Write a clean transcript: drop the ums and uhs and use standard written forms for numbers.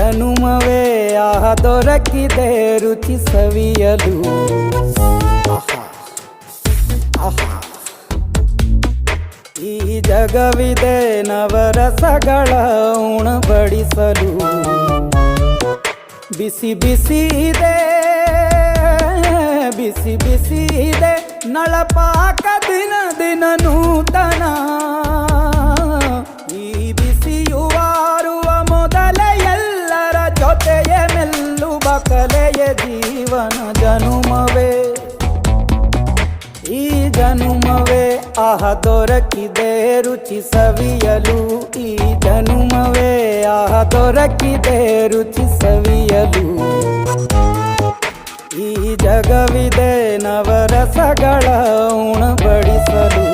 ಜನುಮವೇ ಆಹ ದೊರಕಿದೆ ರುಚಿ ಸವಿಯಲು. ಆಹಾ ಆಹಾ ಈ ಜಗವಿದೆ ನವರಸಗಳ ಉಣಬಡಿಸಲು. ಬಿಸಿ ಬಿಸಿ ಇದೆ ಬಿಸಿ ಬಿಸಿ ಇದೆ ನಳಪಾಕ ದಿನ ದಿನ ನೂತನ. ಈ ಬಿಸಿಯುವಾರುವ ಮೊದಲೇ ಎಲ್ಲರ ಜೊತೆಯೇ ಮೆಲ್ಲುವ ಕಲೆಯ ಜೀವನ ಜನುಮವೇ ಈ ಜನುಮವೇ ಆಹ ದೊರಕಿದೆ ರುಚಿ ಸವಿಯಲು. ಈ ಜನುಮವೇ ಆಹ ದೊರಕಿದೆ ರುಚಿ ಸವಿಯಲು. ಈ ಜಗವಿದೆ ನವರಸಗಳ ಉಣಬಡಿಸಲು.